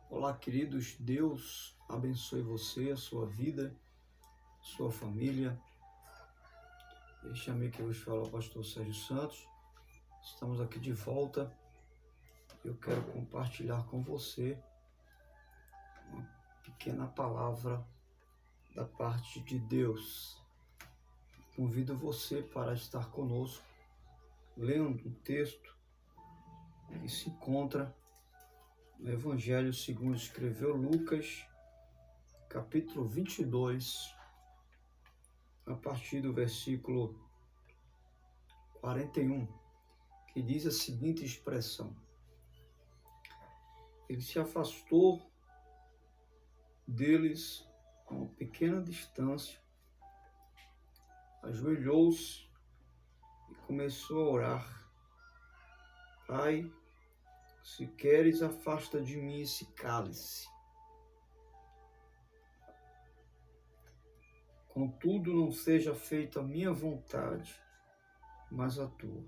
Olá, queridos. Deus abençoe você, a sua vida, sua família. Este amigo que vos fala, o pastor Sérgio Santos. Estamos aqui de volta. Eu quero compartilhar com você uma pequena palavra da parte de Deus. Convido você para estar conosco, lendo o texto que se encontra no Evangelho segundo escreveu Lucas, capítulo 22, a partir do versículo 41, que diz a seguinte expressão: ele se afastou deles a uma pequena distância, ajoelhou-se e começou a orar: Pai, se queres, afasta de mim esse cálice. Contudo, não seja feita a minha vontade, mas a tua.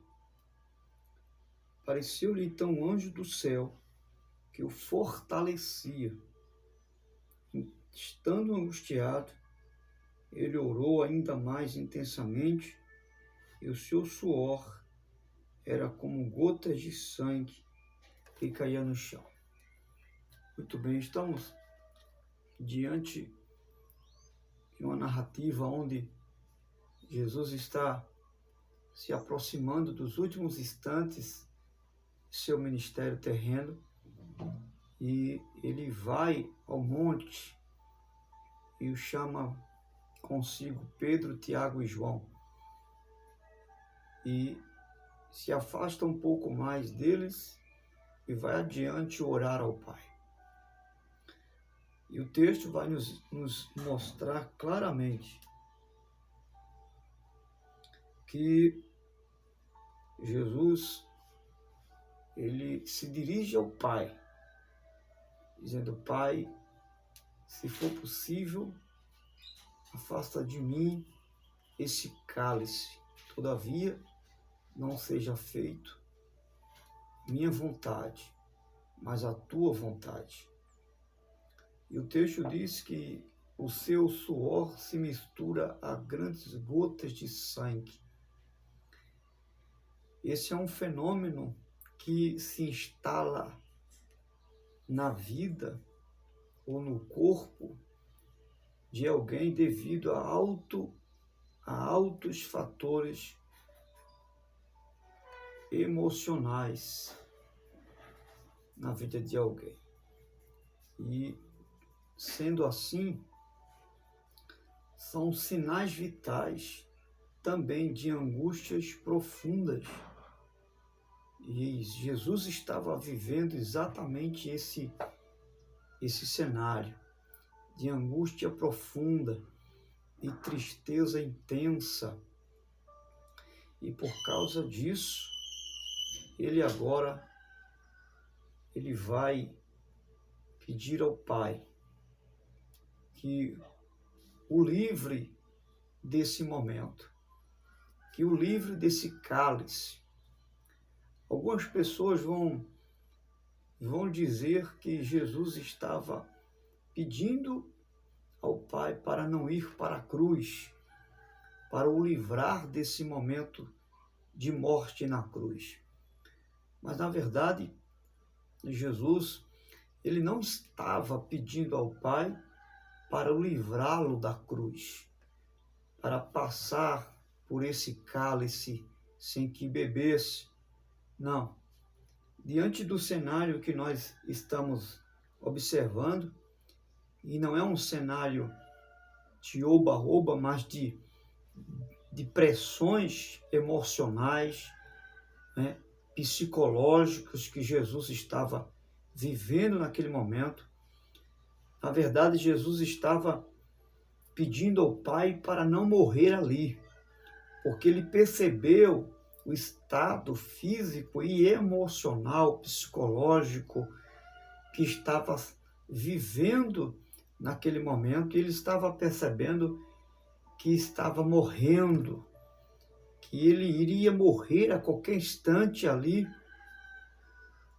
Apareceu-lhe então um anjo do céu que o fortalecia. Estando angustiado, ele orou ainda mais intensamente, e o seu suor era como gotas de sangue que caía no chão. Muito bem, estamos diante de uma narrativa onde Jesus está se aproximando dos últimos instantes de seu ministério terreno, e ele vai ao monte e o chama consigo Pedro, Tiago e João, e se afasta um pouco mais deles e vai adiante orar ao Pai. E o texto vai nos mostrar claramente que Jesus, ele se dirige ao Pai, dizendo: Pai, se for possível, afasta de mim esse cálice. Todavia, não seja feito minha vontade, mas a tua vontade. E o texto diz que o seu suor se mistura a grandes gotas de sangue. Esse é um fenômeno que se instala na vida ou no corpo de alguém devido a altos fatores emocionais na vida de alguém. E, sendo assim, são sinais vitais também de angústias profundas. E Jesus estava vivendo exatamente esse cenário de angústia profunda e tristeza intensa. E por causa disso, ele vai pedir ao Pai que o livre desse momento, que o livre desse cálice. Algumas pessoas vão dizer que Jesus estava pedindo ao Pai para não ir para a cruz, para o livrar desse momento de morte na cruz. Mas, na verdade, Jesus, ele não estava pedindo ao Pai para o livrá-lo da cruz, para passar por esse cálice sem que bebesse. Não. Diante do cenário que nós estamos observando, e não é um cenário de oba-oba, mas de pressões emocionais, né, psicológicas que Jesus estava vivendo naquele momento. Na verdade, Jesus estava pedindo ao Pai para não morrer ali, porque ele percebeu o estado físico e emocional, psicológico que estava vivendo naquele momento, e ele estava percebendo que estava morrendo, que ele iria morrer a qualquer instante ali,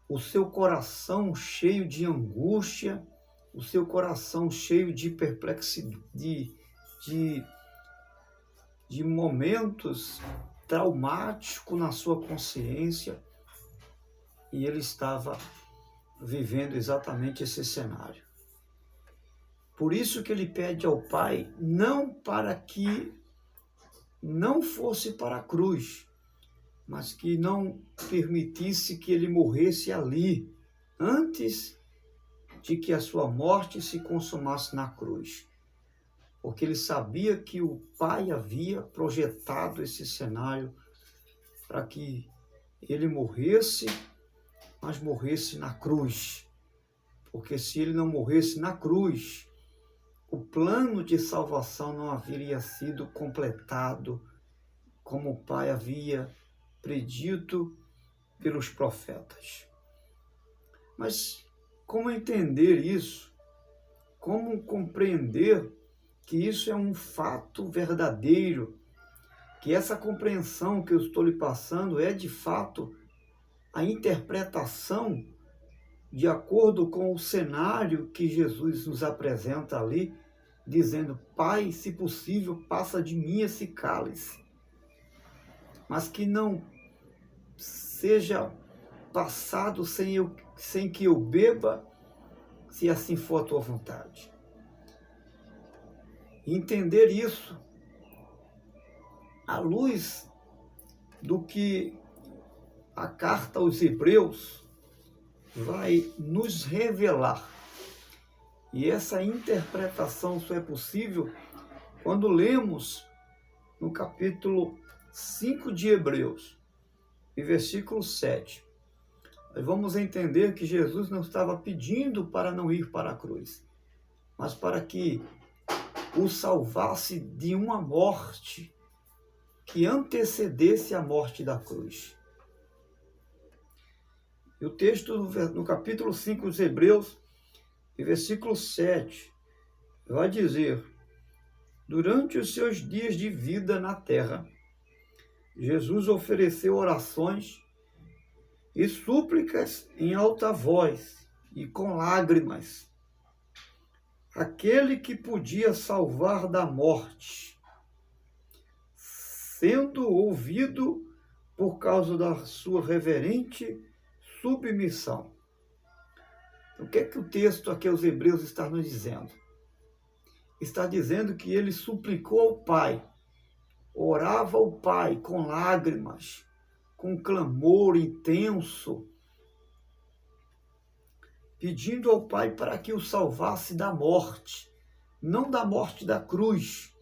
o seu coração cheio de angústia, o seu coração cheio de perplexidade, de momentos traumáticos na sua consciência, e ele estava vivendo exatamente esse cenário. Por isso que ele pede ao Pai, não para que não fosse para a cruz, mas que não permitisse que ele morresse ali, antes de que a sua morte se consumasse na cruz. Porque ele sabia que o Pai havia projetado esse cenário para que ele morresse, mas morresse na cruz. Porque se ele não morresse na cruz, o plano de salvação não haveria sido completado como o Pai havia predito pelos profetas. Mas como entender isso? Como compreender que isso é um fato verdadeiro? Que essa compreensão que eu estou lhe passando é de fato a interpretação de acordo com o cenário que Jesus nos apresenta ali, dizendo: Pai, se possível, passa de mim esse cálice, mas que não seja passado sem que eu beba, se assim for a tua vontade. Entender isso à luz do que a carta aos Hebreus vai nos revelar. E essa interpretação só é possível quando lemos no capítulo 5 de Hebreus, e versículo 7. Nós vamos entender que Jesus não estava pedindo para não ir para a cruz, mas para que o salvasse de uma morte que antecedesse a morte da cruz. E o texto no capítulo 5 dos Hebreus, e versículo 7, vai dizer: durante os seus dias de vida na terra, Jesus ofereceu orações e súplicas em alta voz e com lágrimas, aquele que podia salvar da morte, sendo ouvido por causa da sua reverente submissão. O que é que o texto aqui aos Hebreus está nos dizendo? Está dizendo que ele suplicou ao Pai, orava ao Pai com lágrimas, com clamor intenso, pedindo ao Pai para que o salvasse da morte, não da morte da cruz,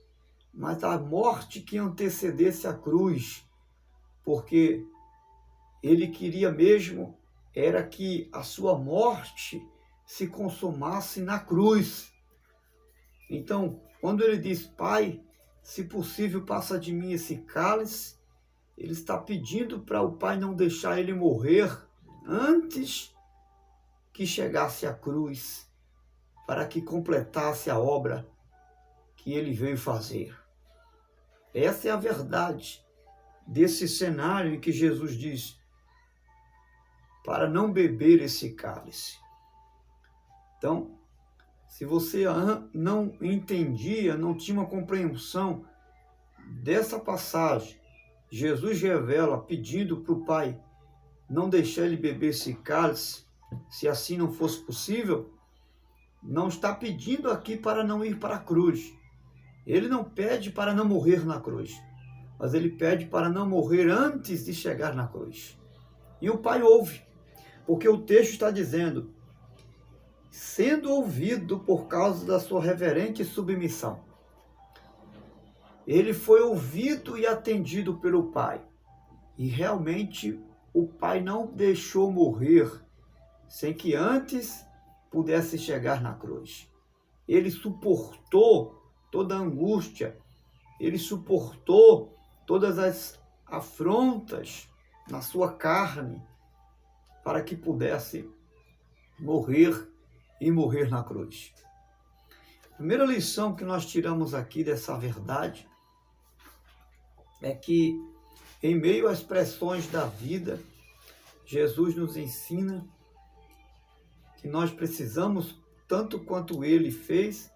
mas da morte que antecedesse a cruz, porque ele queria mesmo era que a sua morte se consumasse na cruz. Então, quando ele diz: Pai, se possível, passa de mim esse cálice, ele está pedindo para o Pai não deixar ele morrer antes que chegasse à cruz, para que completasse a obra que ele veio fazer. Essa é a verdade desse cenário em que Jesus diz: para não beber esse cálice. Então, se você não entendia, não tinha uma compreensão dessa passagem, Jesus revela pedindo para o Pai não deixar ele beber esse cálice, se assim não fosse possível, não está pedindo aqui para não ir para a cruz. Ele não pede para não morrer na cruz, mas ele pede para não morrer antes de chegar na cruz. E o Pai ouve, porque o texto está dizendo: sendo ouvido por causa da sua reverente submissão. Ele foi ouvido e atendido pelo Pai. E realmente o Pai não deixou morrer sem que antes pudesse chegar na cruz. Ele suportou toda a angústia, ele suportou todas as afrontas na sua carne para que pudesse morrer e morrer na cruz. A primeira lição que nós tiramos aqui dessa verdade é que, em meio às pressões da vida, Jesus nos ensina que nós precisamos, tanto quanto ele fez,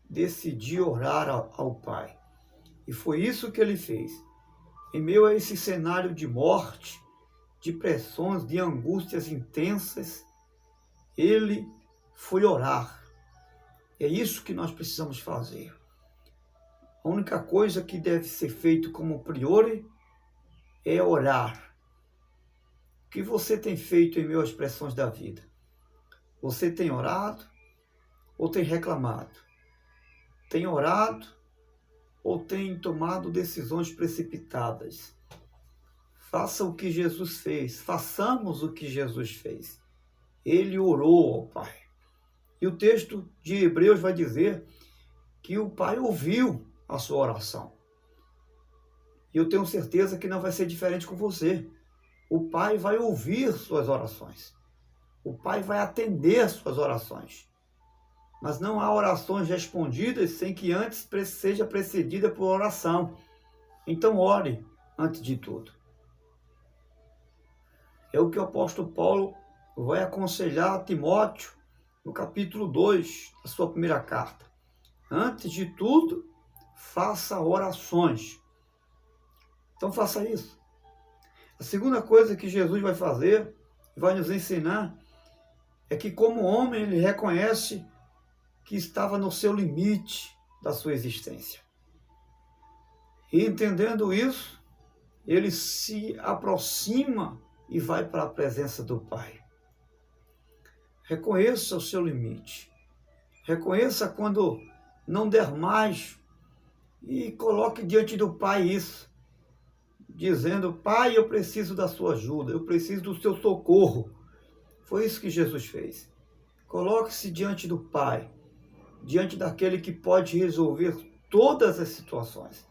decidir orar ao Pai. E foi isso que ele fez. Em meio a esse cenário de morte, de pressões, de angústias intensas, ele foi orar. É isso que nós precisamos fazer. A única coisa que deve ser feito como priori é orar. O que você tem feito em meio às pressões da vida? Você tem orado ou tem reclamado? Tem orado ou tem tomado decisões precipitadas? Faça o que Jesus fez. Façamos o que Jesus fez. Ele orou ao Pai. E o texto de Hebreus vai dizer que o Pai ouviu a sua oração. E eu tenho certeza que não vai ser diferente com você. O Pai vai ouvir suas orações. O Pai vai atender suas orações. Mas não há orações respondidas sem que antes seja precedida por oração. Então ore antes de tudo. É o que o apóstolo Paulo vai aconselhar a Timóteo no capítulo 2 da sua primeira carta. Antes de tudo, faça orações. Então faça isso. A segunda coisa que Jesus vai fazer, vai nos ensinar, é que como homem ele reconhece que estava no seu limite da sua existência. E entendendo isso, ele se aproxima e vai para a presença do Pai. Reconheça o seu limite. Reconheça quando não der mais e coloque diante do Pai isso, dizendo: Pai, eu preciso da sua ajuda, eu preciso do seu socorro. Foi isso que Jesus fez. Coloque-se diante do Pai, diante daquele que pode resolver todas as situações.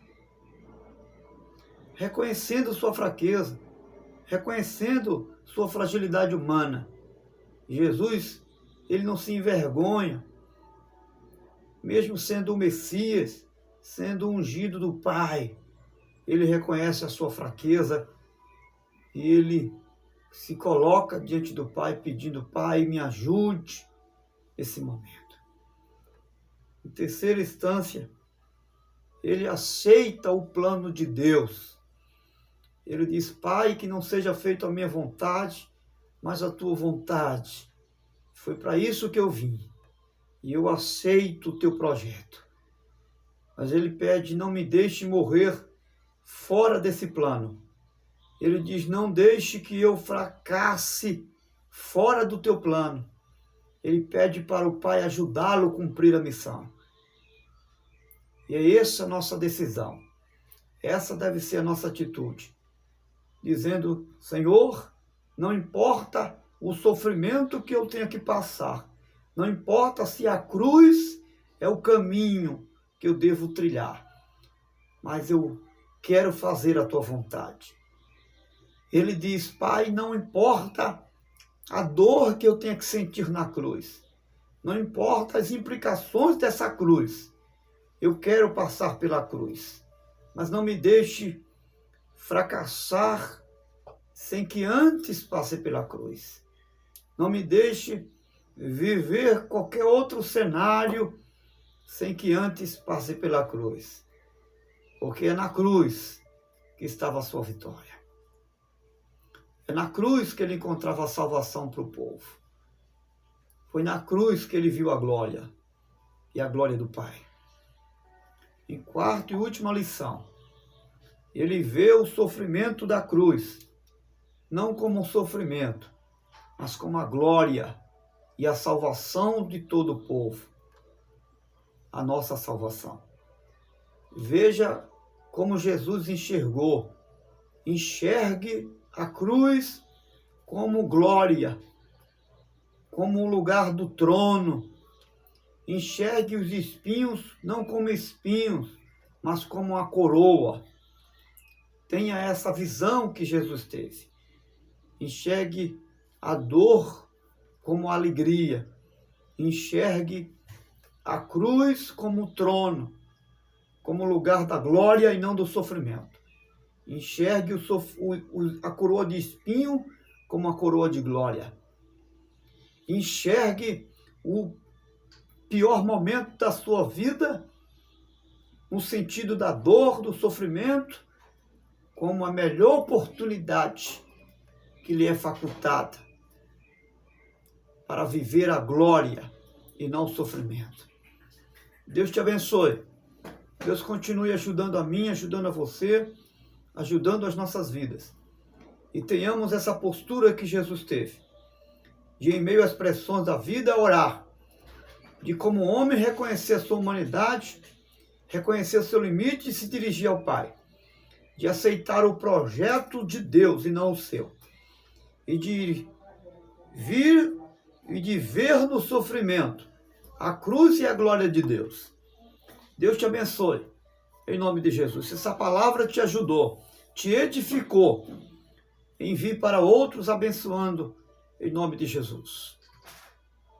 Reconhecendo sua fraqueza, reconhecendo sua fragilidade humana. Jesus, ele não se envergonha, mesmo sendo o Messias, sendo o ungido do Pai, ele reconhece a sua fraqueza e ele se coloca diante do Pai pedindo: Pai, me ajude nesse momento. Em terceira instância, ele aceita o plano de Deus. Ele diz: Pai, que não seja feita a minha vontade, mas a tua vontade. Foi para isso que eu vim. E eu aceito o teu projeto. Mas ele pede: não me deixe morrer fora desse plano. Ele diz: não deixe que eu fracasse fora do teu plano. Ele pede para o Pai ajudá-lo a cumprir a missão. E é essa a nossa decisão. Essa deve ser a nossa atitude. Dizendo: Senhor, não importa o sofrimento que eu tenha que passar. Não importa se a cruz é o caminho que eu devo trilhar. Mas eu quero fazer a tua vontade. Ele diz: Pai, não importa a dor que eu tenha que sentir na cruz. Não importa as implicações dessa cruz. Eu quero passar pela cruz. Mas não me deixe fracassar sem que antes passe pela cruz. Não me deixe viver qualquer outro cenário sem que antes passe pela cruz. Porque é na cruz que estava a sua vitória. É na cruz que ele encontrava a salvação para o povo. Foi na cruz que ele viu a glória e a glória do Pai. Em quarta e última lição, ele vê o sofrimento da cruz, não como um sofrimento, mas como a glória e a salvação de todo o povo. A nossa salvação. Veja como Jesus enxergou. Enxergue a cruz como glória, como o lugar do trono. Enxergue os espinhos não como espinhos, mas como uma coroa. Tenha essa visão que Jesus teve. Enxergue a dor como alegria. Enxergue a cruz como trono, como lugar da glória e não do sofrimento. Enxergue a coroa de espinho como a coroa de glória. enxergue o pior momento da sua vida, no sentido da dor, do sofrimento, como a melhor oportunidade que lhe é facultada para viver a glória e não o sofrimento. Deus te abençoe. Deus continue ajudando a mim, ajudando a você, ajudando as nossas vidas. E tenhamos essa postura que Jesus teve, de em meio às pressões da vida orar, de como homem reconhecer a sua humanidade, reconhecer seu limite e se dirigir ao Pai, de aceitar o projeto de Deus e não o seu, e de vir e de ver no sofrimento a cruz e a glória de Deus. Deus te abençoe, em nome de Jesus. Se essa palavra te ajudou, te edificou, envie para outros abençoando, em nome de Jesus.